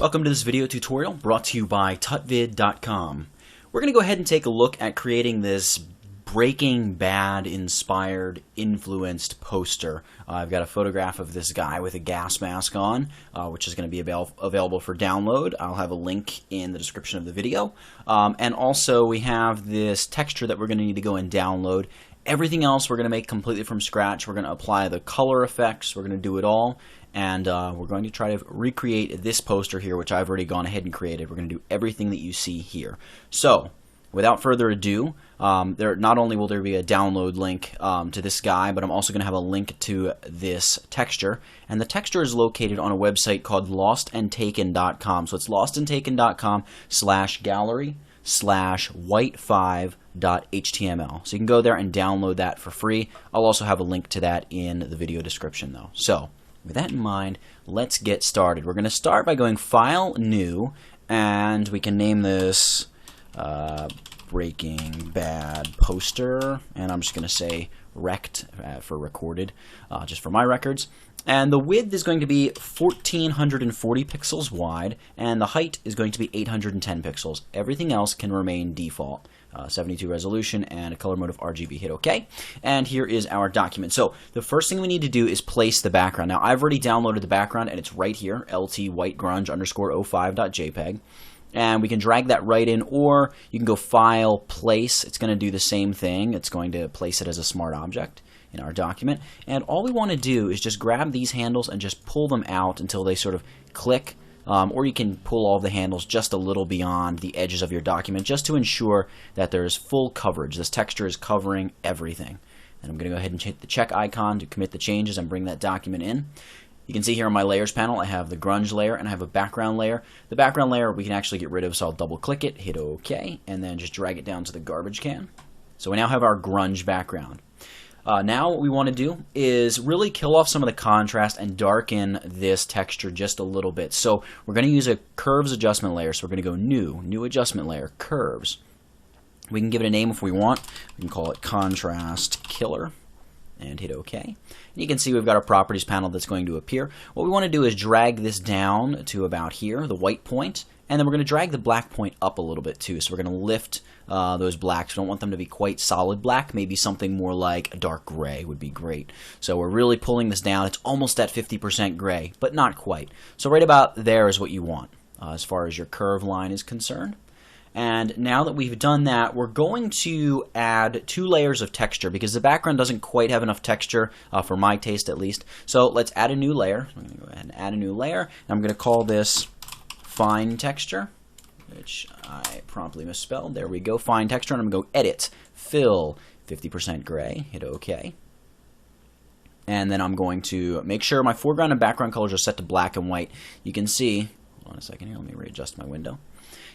Welcome to this video tutorial brought to you by tutvid.com. We're going to go ahead and take a look at creating this Breaking Bad inspired, influenced poster. I've got a photograph of this guy with a gas mask on, which is going to be available for download. I'll have a link in the description of the video. And also we have this texture that we're going to need to go and download. Everything else we're going to make completely from scratch. We're going to apply the color effects. We're going to do it all. And we're going to try to recreate this poster here, which I've already gone ahead and created. We're going to do everything that you see here. So, without further ado, not only will there be a download link to this guy, but I'm also going to have a link to this texture. And the texture is located on a website called lostandtaken.com. So it's lostandtaken.com/gallery/white5.html. So you can go there and download that for free. I'll also have a link to that in the video description though. So, with that in mind, let's get started. We're going to start by going File, New, and we can name this Breaking Bad Poster, and I'm just going to say rect for recorded, just for my records. And the width is going to be 1440 pixels wide, and the height is going to be 810 pixels. Everything else can remain default. 72 resolution and a color mode of RGB. Hit OK. And here is our document. So the first thing we need to do is place the background. Now I've already downloaded the background and it's right here, lt_whitegrunge_05.jpg. And we can drag that right in, or you can go File, Place. It's going to do the same thing. It's going to place it as a smart object in our document. And all we want to do is just grab these handles and just pull them out until they sort of click. Or you can pull all the handles just a little beyond the edges of your document just to ensure that there's full coverage. This texture is covering everything. And I'm going to go ahead and hit the check icon to commit the changes and bring that document in. You can see here on my layers panel I have the grunge layer and I have a background layer. The background layer we can actually get rid of, so I'll double click it, hit OK, and then just drag it down to the garbage can. So we now have our grunge background. Now what we want to do is really kill off some of the contrast and darken this texture just a little bit. So we're going to use a curves adjustment layer. So we're going to go new adjustment layer, curves. We can give it a name if we want. We can call it contrast killer and hit OK. And you can see we've got a properties panel that's going to appear. What we want to do is drag this down to about here, the white point, and then we're going to drag the black point up a little bit too. So we're going to lift those blacks. We don't want them to be quite solid black. Maybe something more like a dark gray would be great. So we're really pulling this down. It's almost at 50% gray, but not quite. So right about there is what you want as far as your curve line is concerned. And now that we've done that, we're going to add 2 layers of texture because the background doesn't quite have enough texture, for my taste at least. So let's add a new layer. I'm going to go ahead and add a new layer. And I'm going to call this Fine Texture, which I promptly misspelled. There we go, Fine Texture. And I'm going to go Edit, Fill, 50% gray, hit OK. And then I'm going to make sure my foreground and background colors are set to black and white. You can see, hold on a second here, let me readjust my window.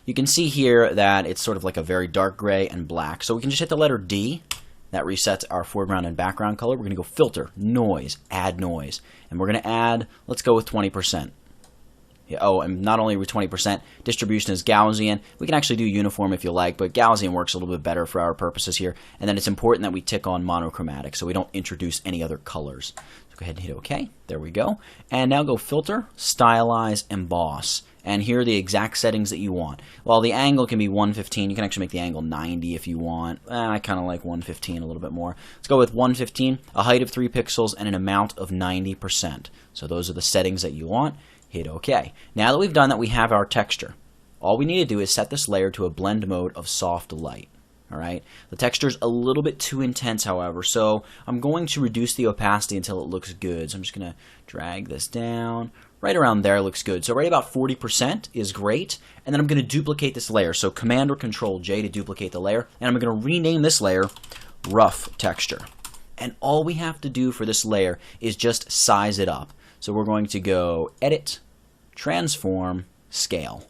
You can see here that it's sort of like a very dark gray and black. So we can just hit the letter D. That resets our foreground and background color. We're going to go Filter, Noise, Add Noise. And we're going to add, let's go with 20%. Yeah, oh, and not only with 20%, distribution is Gaussian. We can actually do uniform if you like, but Gaussian works a little bit better for our purposes here. And then it's important that we tick on monochromatic so we don't introduce any other colors. So go ahead and hit OK. There we go. And now go Filter, Stylize, Emboss. And here are the exact settings that you want. Well, the angle can be 115. You can actually make the angle 90 if you want. I kind of like 115 a little bit more. Let's go with 115, a height of 3 pixels, and an amount of 90%. So those are the settings that you want. Hit OK. Now that we've done that, we have our texture. All we need to do is set this layer to a blend mode of soft light. All right. The texture is a little bit too intense, however, so I'm going to reduce the opacity until it looks good. So I'm just going to drag this down. Right around there looks good. So right about 40% is great. And then I'm going to duplicate this layer. So Command or Control J to duplicate the layer. And I'm going to rename this layer Rough Texture. And all we have to do for this layer is just size it up. So we're going to go Edit, Transform, Scale.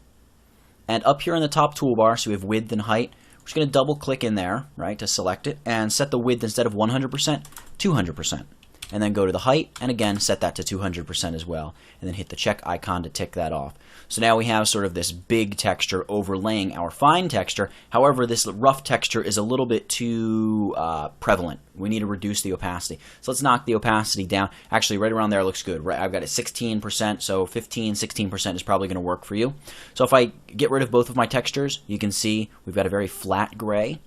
And up here in the top toolbar, so we have width and height, we're just going to double click in there, right, to select it, and set the width instead of 100%, 200%. and then go to the height, and again, set that to 200% as well, and then hit the check icon to tick that off. So now we have sort of this big texture overlaying our fine texture. However, this rough texture is a little bit too prevalent. We need to reduce the opacity. So let's knock the opacity down. Actually, right around there looks good. Right, I've got it 16%, so 15, 16% is probably going to work for you. So if I get rid of both of my textures, you can see we've got a very flat gray,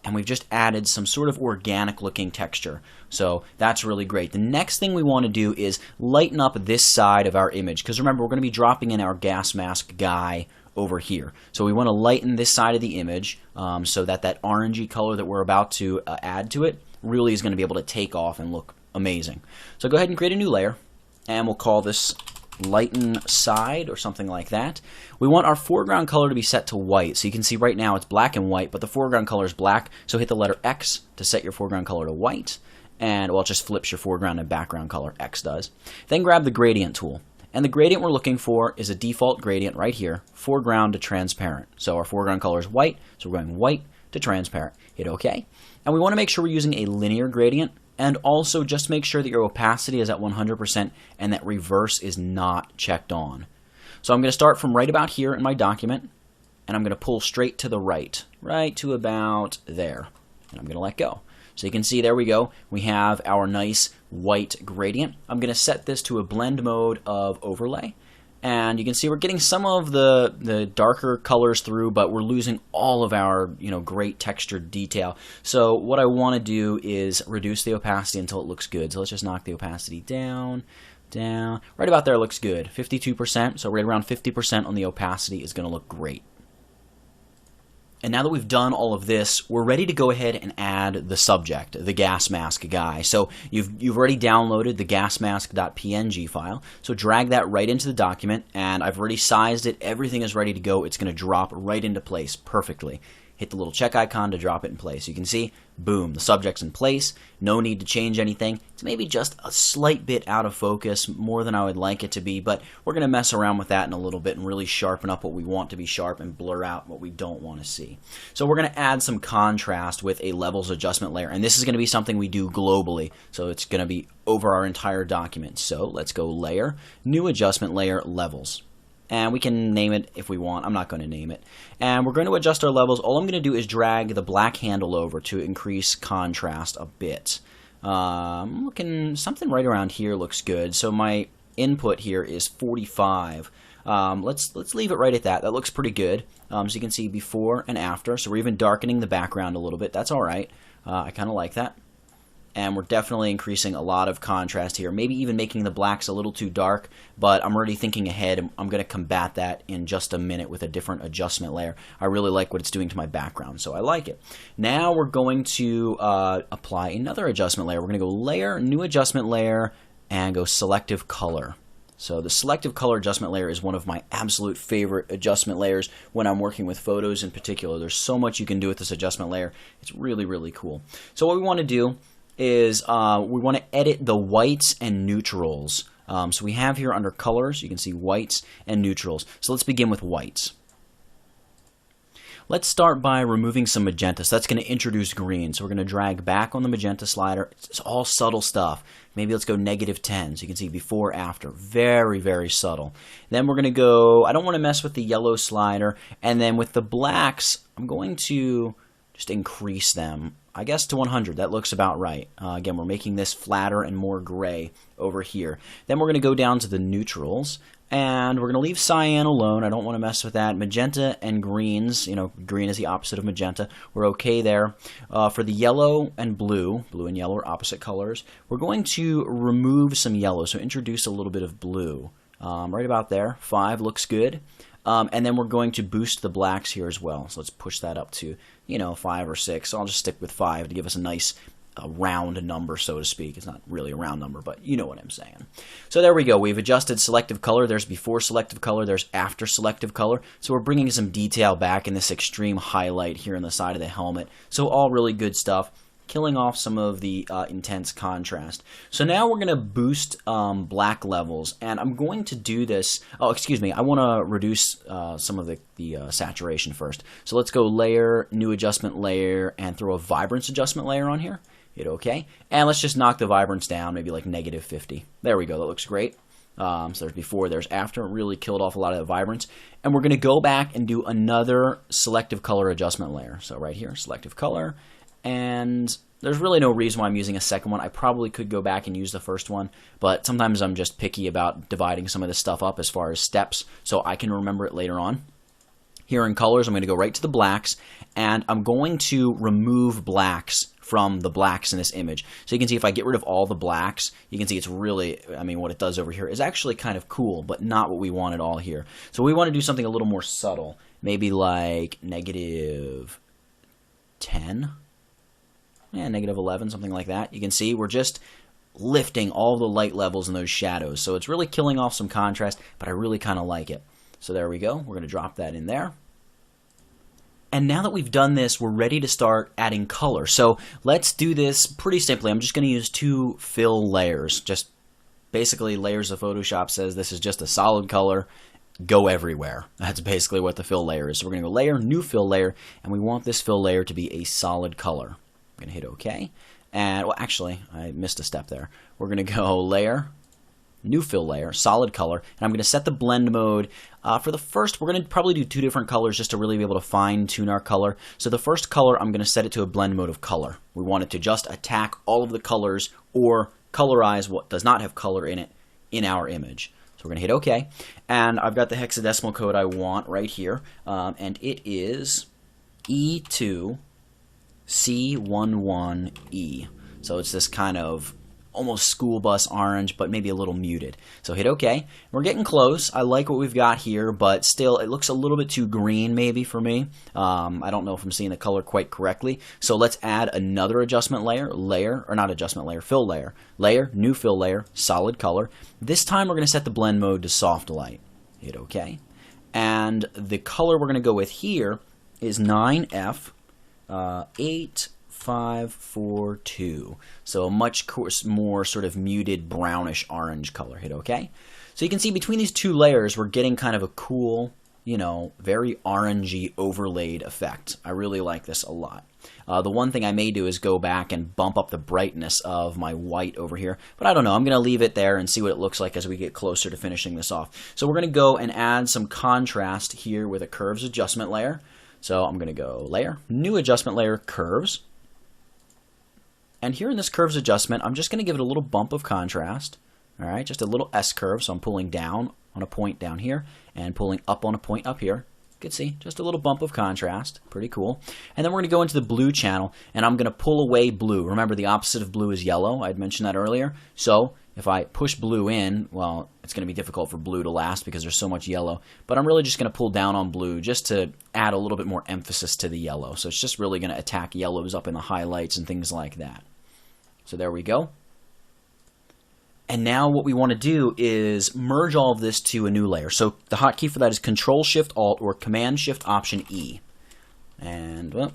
and we've just added some sort of organic looking texture. So that's really great. The next thing we want to do is lighten up this side of our image, because remember, we're going to be dropping in our gas mask guy over here. So we want to lighten this side of the image so that that orangey color that we're about to add to it really is going to be able to take off and look amazing. So go ahead and create a new layer, and we'll call this lighten side or something like that. We want our foreground color to be set to white. So you can see right now it's black and white, but the foreground color is black. So hit the letter X to set your foreground color to white. And well, it just flips your foreground and background color, X does. Then grab the gradient tool. And the gradient we're looking for is a default gradient right here, foreground to transparent. So our foreground color is white, so we're going white to transparent. Hit OK. And we want to make sure we're using a linear gradient. And also just make sure that your opacity is at 100% and that reverse is not checked on. So I'm going to start from right about here in my document, and I'm going to pull straight to the right to about there. And I'm going to let go. So you can see, there we go. We have our nice white gradient. I'm going to set this to a blend mode of overlay. And you can see we're getting some of the darker colors through, but we're losing all of our great textured detail. So what I want to do is reduce the opacity until it looks good. So let's just knock the opacity down. Right about there looks good. 52%, so right around 50% on the opacity is going to look great. And now that we've done all of this, we're ready to go ahead and add the subject, the gas mask guy. So you've already downloaded the gasmask.png file. So drag that right into the document, and I've already sized it. Everything is ready to go. It's going to drop right into place perfectly. Hit the little check icon to drop it in place. You can see, boom, the subject's in place. No need to change anything. It's maybe just a slight bit out of focus, more than I would like it to be, but we're going to mess around with that in a little bit and really sharpen up what we want to be sharp and blur out what we don't want to see. So we're going to add some contrast with a levels adjustment layer, and this is going to be something we do globally, so it's going to be over our entire document. So let's go Layer, New Adjustment Layer, Levels. And we can name it if we want. I'm not going to name it. And we're going to adjust our levels. All I'm going to do is drag the black handle over to increase contrast a bit. I'm looking, something right around here looks good. So my input here is 45. Let's leave it right at that. That looks pretty good. So you can see before and after. So we're even darkening the background a little bit. That's all right. I kind of like that. And we're definitely increasing a lot of contrast here, maybe even making the blacks a little too dark, but I'm already thinking ahead, and I'm going to combat that in just a minute with a different adjustment layer. I really like what it's doing to my background, so I like it. Now we're going to apply another adjustment layer. We're going to go Layer, New Adjustment Layer, and go Selective Color. So the Selective Color Adjustment layer is one of my absolute favorite adjustment layers when I'm working with photos in particular. There's so much you can do with this adjustment layer. It's really, really cool. So what we want to do is we want to edit the whites and neutrals. So we have here under colors, you can see whites and neutrals. So let's begin with whites. Let's start by removing some magenta. So that's going to introduce green. So we're going to drag back on the magenta slider. It's all subtle stuff. Maybe let's go -10. So you can see before, after. Very, very subtle. Then we're going to go, I don't want to mess with the yellow slider. And then with the blacks, I'm going to just increase them, I guess, to 100. That looks about right. Again, we're making this flatter and more gray over here. Then we're going to go down to the neutrals, and we're going to leave cyan alone. I don't want to mess with that. Magenta and greens, green is the opposite of magenta. We're okay there. For the yellow and blue and yellow are opposite colors. We're going to remove some yellow, so introduce a little bit of blue. Right about there. 5 looks good. And then we're going to boost the blacks here as well. So let's push that up to, 5 or 6. So I'll just stick with 5 to give us a nice round number, so to speak. It's not really a round number, but you know what I'm saying. So there we go. We've adjusted selective color. There's before selective color. There's after selective color. So we're bringing some detail back in this extreme highlight here on the side of the helmet. So all really good stuff. Killing off some of the intense contrast. So now we're going to boost black levels, and I'm going to do this. Oh, excuse me. I want to reduce some of the saturation first. So let's go Layer, New Adjustment Layer, and throw a Vibrance Adjustment layer on here. Hit OK. And let's just knock the vibrance down, maybe like -50. There we go. That looks great. So there's before, there's after. Really killed off a lot of the vibrance. And we're going to go back and do another selective color adjustment layer. So right here, selective color. And there's really no reason why I'm using a second one. I probably could go back and use the first one, but sometimes I'm just picky about dividing some of this stuff up as far as steps so I can remember it later on. Here in colors, I'm going to go right to the blacks, and I'm going to remove blacks from the blacks in this image. So you can see if I get rid of all the blacks, you can see it's really, I mean, what it does over here is actually kind of cool, but not what we want at all here. So we want to do something a little more subtle, maybe like -10. Yeah, -11, something like that. You can see we're just lifting all the light levels in those shadows. So it's really killing off some contrast, but I really kind of like it. So there we go. We're going to drop that in there. And now that we've done this, we're ready to start adding color. So let's do this pretty simply. I'm just going to use 2 fill layers. Just basically layers of Photoshop says this is just a solid color. Go everywhere. That's basically what the fill layer is. So we're going to go layer, new fill layer, and we want this fill layer to be a solid color. I'm going to hit OK. And, well, actually, I missed a step there. We're going to go layer, new fill layer, solid color, and I'm going to set the blend mode. For the first, we're going to probably do 2 different colors just to really be able to fine tune our color. So the first color, I'm going to set it to a blend mode of color. We want it to just attack all of the colors or colorize what does not have color in it in our image. So we're going to hit OK, and I've got the hexadecimal code I want right here, and it is E2C11E. So it's this kind of almost school bus orange, but maybe a little muted. So hit OK. We're getting close. I like what we've got here, but still it looks a little bit too green maybe for me. I don't know if I'm seeing the color quite correctly. So let's add another adjustment layer, or not adjustment layer, fill layer. Layer, new fill layer, solid color. This time we're going to set the blend mode to soft light. Hit OK. And the color we're going to go with here is 9F8542. So a much more sort of muted brownish orange color. Hit OK. So you can see between these 2 layers, we're getting kind of a cool, you know, very orangey overlaid effect. I really like this a lot. The one thing I may do is go back and bump up the brightness of my white over here. But I don't know. I'm going to leave it there and see what it looks like as we get closer to finishing this off. So we're going to go and add some contrast here with a curves adjustment layer. So I'm going to go layer, new adjustment layer, curves. And here in this curves adjustment, I'm just going to give it a little bump of contrast. All right, just a little S curve. So I'm pulling down on a point down here and pulling up on a point up here. You can see just a little bump of contrast. Pretty cool. And then we're going to go into the blue channel, and I'm going to pull away blue. Remember, the opposite of blue is yellow. I had mentioned that earlier. So if I push blue in, well, it's going to be difficult for blue to last because there's so much yellow. But I'm really just going to pull down on blue just to add a little bit more emphasis to the yellow. So it's just really going to attack yellows up in the highlights and things like that. So there we go. And now what we want to do is merge all of this to a new layer. So the hotkey for that is Control-Shift-Alt or Command-Shift-Option-E. And, well,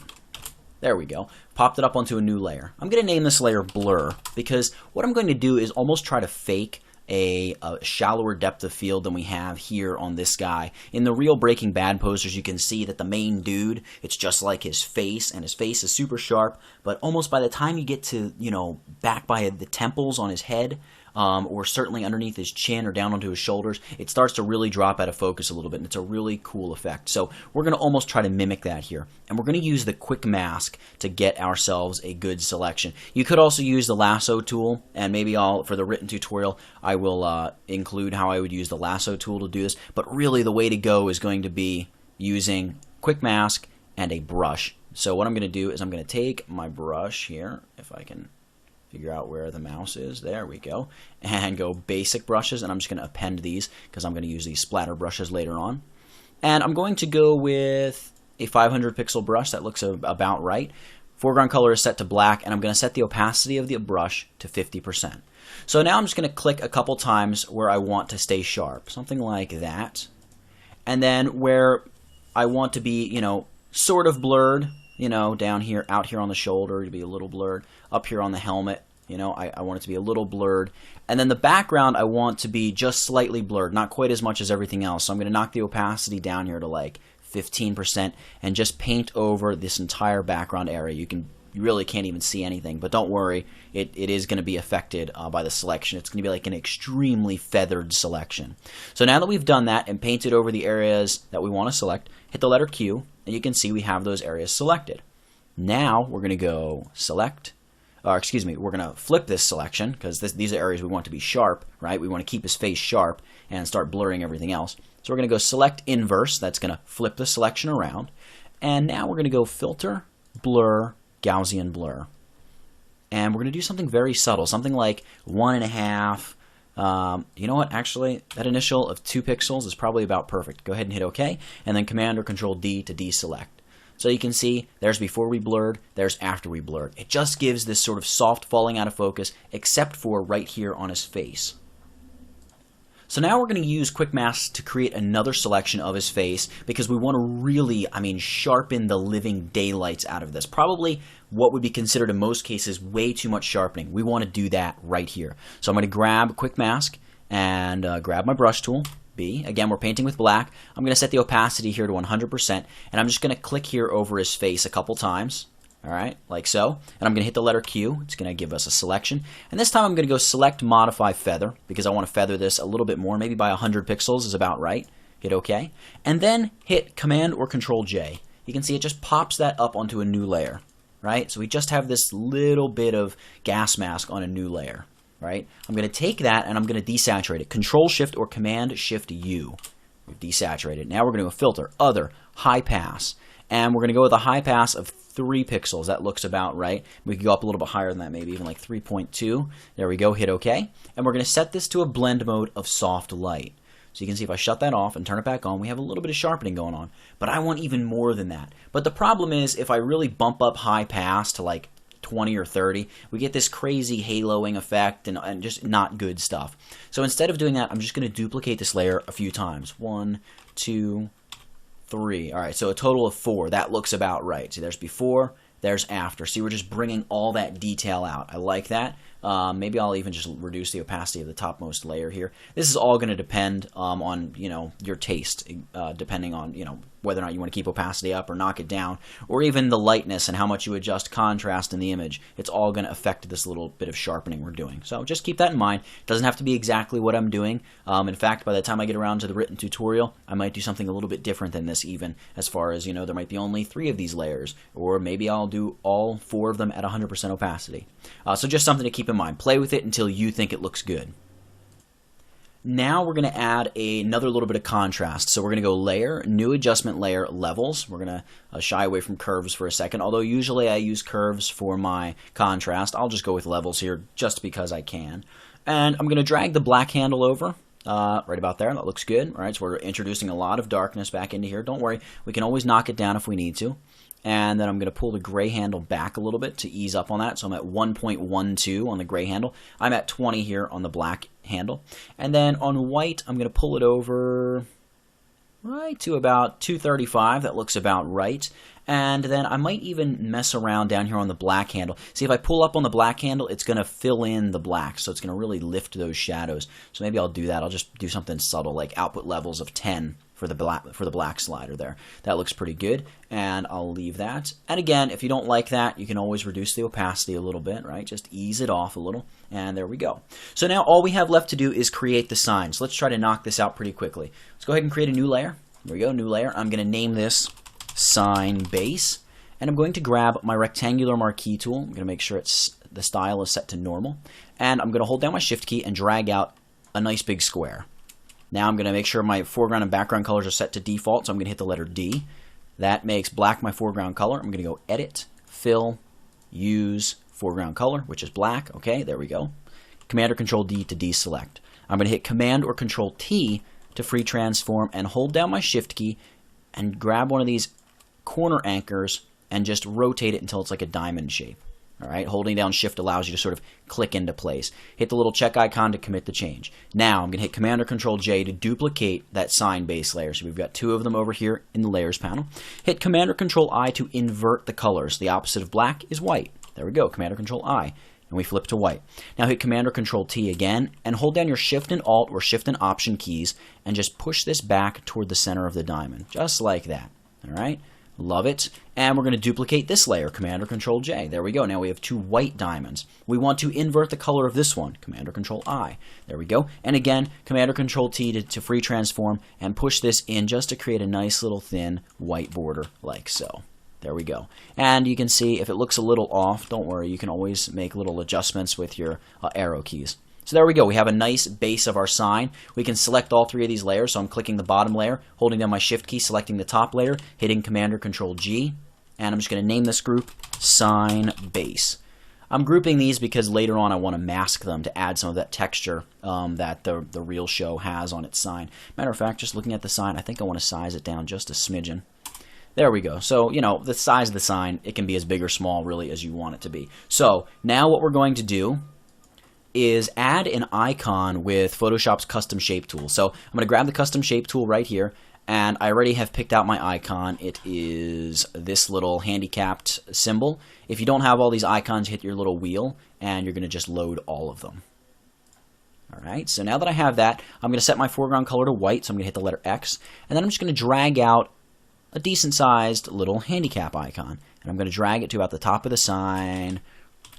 there we go. Popped it up onto a new layer. I'm going to name this layer Blur because what I'm going to do is almost try to fake a shallower depth of field than we have here on this guy. In the real Breaking Bad posters, you can see that the main dude, it's just like his face, and his face is super sharp, but almost by the time you get to, you know, back by the temples on his head, or certainly underneath his chin or down onto his shoulders, it starts to really drop out of focus a little bit, and it's a really cool effect. So we're going to almost try to mimic that here, and we're going to use the quick mask to get ourselves a good selection. You could also use the lasso tool, and maybe for the written tutorial, I will include how I would use the lasso tool to do this, but really the way to go is going to be using quick mask and a brush. So what I'm going to do is I'm going to take my brush here, if I can figure out where the mouse is. There we go. And go basic brushes, and I'm just going to append these because I'm going to use these splatter brushes later on. And I'm going to go with a 500 pixel brush. That looks about right. Foreground color is set to black, and I'm going to set the opacity of the brush to 50%. So now I'm just going to click a couple times where I want to stay sharp. Something like that. And then where I want to be, you know, sort of blurred, you know, down here, out here on the shoulder to be a little blurred. Up here on the helmet, you know, I want it to be a little blurred. And then the background I want to be just slightly blurred, not quite as much as everything else. So I'm going to knock the opacity down here to like 15% and just paint over this entire background area. You can you really can't even see anything. But don't worry, it is going to be affected by the selection. It's going to be like an extremely feathered selection. So now that we've done that and painted over the areas that we want to select, hit the letter Q, and you can see we have those areas selected. Now we're going to go select, we're going to flip this selection because these are areas we want to be sharp, right? We want to keep his face sharp and start blurring everything else. So we're going to go select inverse. That's going to flip the selection around. And now we're going to go filter, blur, Gaussian blur. And we're going to do something very subtle, something like 1.5. You know what? Actually, that initial of 2 pixels is probably about perfect. Go ahead and hit OK, and then Command or Control D to deselect. So you can see there's before we blurred, there's after we blurred. It just gives this sort of soft falling out of focus, except for right here on his face. So now we're going to use Quick Mask to create another selection of his face because we want to really, sharpen the living daylights out of this. Probably what would be considered in most cases way too much sharpening. We want to do that right here. So I'm going to grab Quick Mask and grab my brush tool, B. Again, we're painting with black. I'm going to set the opacity here to 100%, and I'm just going to click here over his face a couple times. All right, like so. And I'm going to hit the letter Q. It's going to give us a selection. And this time I'm going to go select Modify Feather because I want to feather this a little bit more. Maybe by 100 pixels is about right. Hit OK. And then hit Command or Control J. You can see it just pops that up onto a new layer, right? So we just have this little bit of gas mask on a new layer, right? I'm going to take that and I'm going to desaturate it. Control Shift or Command Shift U. We've desaturated. Now we're going to go Filter, Other, High Pass. And we're going to go with a high pass of 3 pixels. That looks about right. We could go up a little bit higher than that, maybe even like 3.2. There we go. Hit OK. And we're going to set this to a blend mode of soft light. So you can see if I shut that off and turn it back on, we have a little bit of sharpening going on. But I want even more than that. But the problem is if I really bump up high pass to like 20 or 30, we get this crazy haloing effect and just not good stuff. So instead of doing that, I'm just going to duplicate this layer a few times. 1, 2, 3. All right, so a total of 4. That looks about right. See, there's before, there's after. See, we're just bringing all that detail out. I like that. Maybe I'll even just reduce the opacity of the topmost layer here. This is all going to depend on your taste, depending on whether or not you want to keep opacity up or knock it down, or even the lightness and how much you adjust contrast in the image. It's all going to affect this little bit of sharpening we're doing. So just keep that in mind. It doesn't have to be exactly what I'm doing. In fact, by the time I get around to the written tutorial, I might do something a little bit different than this even, as far as, there might be only 3 of these layers, or maybe I'll do all 4 of them at 100% opacity. So just something to keep in mind. Play with it until you think it looks good. Now we're going to add another little bit of contrast. So we're going to go Layer, New Adjustment Layer, Levels. We're going to shy away from curves for a second, although usually I use curves for my contrast. I'll just go with levels here just because I can. And I'm going to drag the black handle over. Right about there. That looks good. All right, so we're introducing a lot of darkness back into here. Don't worry, we can always knock it down if we need to. And then I'm going to pull the gray handle back a little bit to ease up on that. So I'm at 1.12 on the gray handle. I'm at 20 here on the black handle. And then on white, I'm going to pull it over right to about 235. That looks about right. And then I might even mess around down here on the black handle. See, if I pull up on the black handle, it's going to fill in the black. So it's going to really lift those shadows. So maybe I'll do that. I'll just do something subtle like output levels of 10 for the black slider there. That looks pretty good, and I'll leave that. And again, if you don't like that, you can always reduce the opacity a little bit, right? Just ease it off a little, and there we go. So now all we have left to do is create the sign. So let's try to knock this out pretty quickly. Let's go ahead and create a new layer. There we go, new layer. I'm going to name this Sign Base, and I'm going to grab my rectangular marquee tool. I'm going to make sure the style is set to normal, and I'm going to hold down my Shift key and drag out a nice big square. Now I'm going to make sure my foreground and background colors are set to default, so I'm going to hit the letter D. That makes black my foreground color. I'm going to go Edit, Fill, Use Foreground Color, which is black. Okay, there we go. Command or Control D to deselect. I'm going to hit Command or Control T to free transform and hold down my Shift key and grab one of these corner anchors and just rotate it until it's like a diamond shape. All right, holding down Shift allows you to sort of click into place. Hit the little check icon to commit the change. Now I'm going to hit Command or Control J to duplicate that sign base layer. So we've got 2 of them over here in the Layers panel. Hit Command or Control I to invert the colors. The opposite of black is white. There we go, Command or Control I, and we flip to white. Now hit Command or Control T again, and hold down your Shift and Alt or Shift and Option keys, and just push this back toward the center of the diamond, just like that. All right, Love it. And we're going to duplicate this layer, Command or Control J. There we go. Now we have 2 white diamonds. We want to invert the color of this one, Command or Control I. There we go. And again, Command or Control T to free transform and push this in just to create a nice little thin white border like so. There we go. And you can see if it looks a little off, don't worry, you can always make little adjustments with your arrow keys. So there we go. We have a nice base of our sign. We can select all 3 of these layers. So I'm clicking the bottom layer, holding down my Shift key, selecting the top layer, hitting Command or Control G, and I'm just going to name this group Sign Base. I'm grouping these because later on I want to mask them to add some of that texture that the real show has on its sign. Matter of fact, just looking at the sign, I think I want to size it down just a smidgen. There we go. So, you know, the size of the sign, it can be as big or small really as you want it to be. So now what we're going to do is add an icon with Photoshop's custom shape tool. So I'm going to grab the custom shape tool right here, and I already have picked out my icon. It is this little handicapped symbol. If you don't have all these icons, hit your little wheel, and you're going to just load all of them. All right, so now that I have that, I'm going to set my foreground color to white, so I'm going to hit the letter X, and then I'm just going to drag out a decent-sized little handicap icon. And I'm going to drag it to about the top of the sign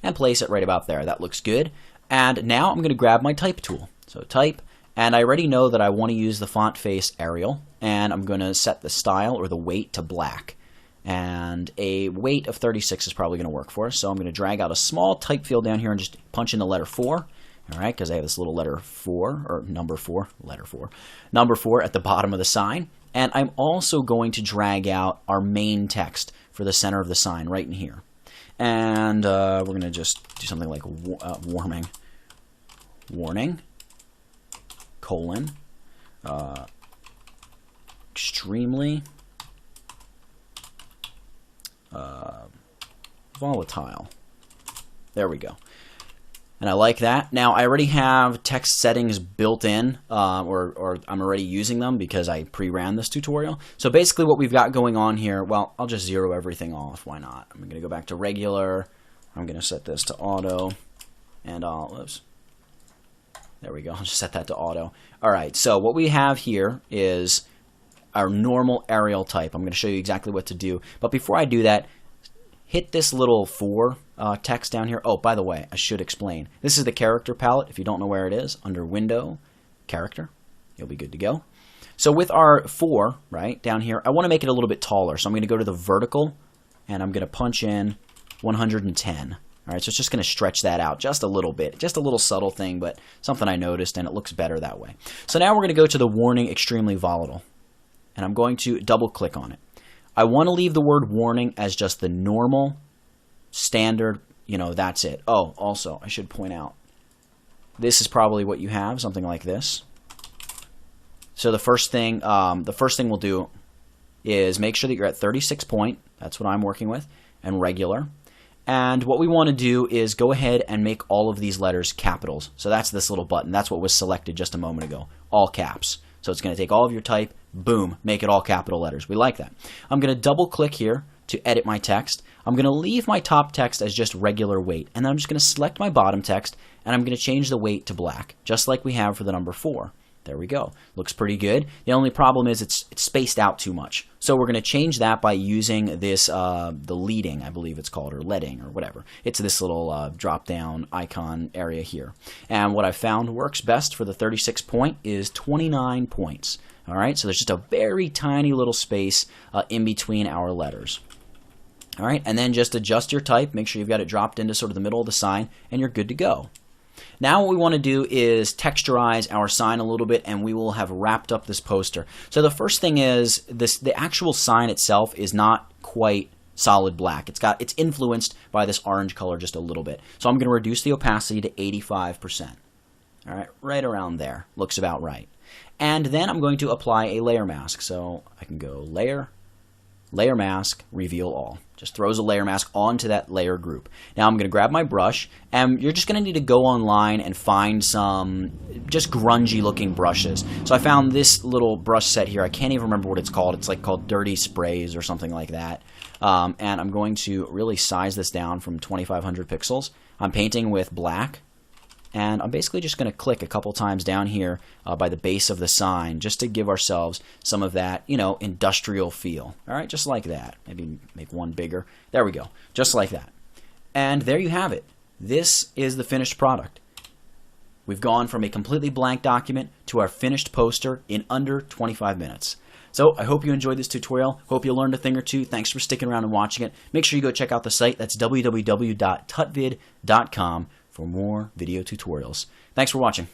and place it right about there. That looks good. And now I'm going to grab my type tool. So type, and I already know that I want to use the font face Arial, and I'm going to set the style or the weight to black. And a weight of 36 is probably going to work for us. So I'm going to drag out a small type field down here and just punch in the letter 4. All right, because I have this little letter 4, or number 4, letter 4, number 4 at the bottom of the sign. And I'm also going to drag out our main text for the center of the sign right in here. And we're going to just do something like warning, colon, extremely volatile. There we go. And I like that. Now, I already have text settings built in, or I'm already using them because I pre-ran this tutorial. So basically what we've got going on here, well, I'll just zero everything off. Why not? I'm going to go back to regular. I'm going to set this to auto. And oops. There we go. I'll just set that to auto. All right, so what we have here is our normal Arial type. I'm going to show you exactly what to do. But before I do that, hit this little 4 text down here. Oh, by the way, I should explain. This is the character palette. If you don't know where it is, under Window, Character, you'll be good to go. So with our 4, right, down here, I want to make it a little bit taller. So I'm going to go to the vertical, and I'm going to punch in 110. All right, so it's just going to stretch that out just a little bit. Just a little subtle thing, but something I noticed, and it looks better that way. So now we're going to go to the warning, extremely volatile. And I'm going to double-click on it. I want to leave the word warning as just the normal, standard, you know, that's it. Oh, also, I should point out, this is probably what you have, something like this. So the first thing we'll do is make sure that you're at 36 point, that's what I'm working with, and regular. And what we want to do is go ahead and make all of these letters capitals. So that's this little button. That's what was selected just a moment ago, all caps. So it's going to take all of your type, boom, make it all capital letters. We like that. I'm going to double click here to edit my text. I'm going to leave my top text as just regular weight. And then I'm just going to select my bottom text, and I'm going to change the weight to black, just like we have for the number 4. There we go. Looks pretty good. The only problem is it's spaced out too much. So we're going to change that by using this, the leading, I believe it's called, or leading, or whatever. It's this little drop-down icon area here. And what I found works best for the 36 point is 29 points. All right, so there's just a very tiny little space in between our letters. All right, and then just adjust your type. Make sure you've got it dropped into sort of the middle of the sign, and you're good to go. Now what we want to do is texturize our sign a little bit, and we will have wrapped up this poster. So the first thing is the actual sign itself is not quite solid black. It's influenced by this orange color just a little bit. So I'm going to reduce the opacity to 85%. All right, right around there. Looks about right. And then I'm going to apply a layer mask. So I can go layer, layer mask, reveal all. Just throws a layer mask onto that layer group. Now I'm going to grab my brush, and you're just going to need to go online and find some just grungy looking brushes. So I found this little brush set here. I can't even remember what it's called. It's like called Dirty Sprays or something like that. And I'm going to really size this down from 2500 pixels. I'm painting with black. And I'm basically just going to click a couple times down here by the base of the sign just to give ourselves some of that, industrial feel. All right, just like that. Maybe make one bigger. There we go. Just like that. And there you have it. This is the finished product. We've gone from a completely blank document to our finished poster in under 25 minutes. So I hope you enjoyed this tutorial. Hope you learned a thing or two. Thanks for sticking around and watching it. Make sure you go check out the site. That's www.tutvid.com for more video tutorials. Thanks for watching.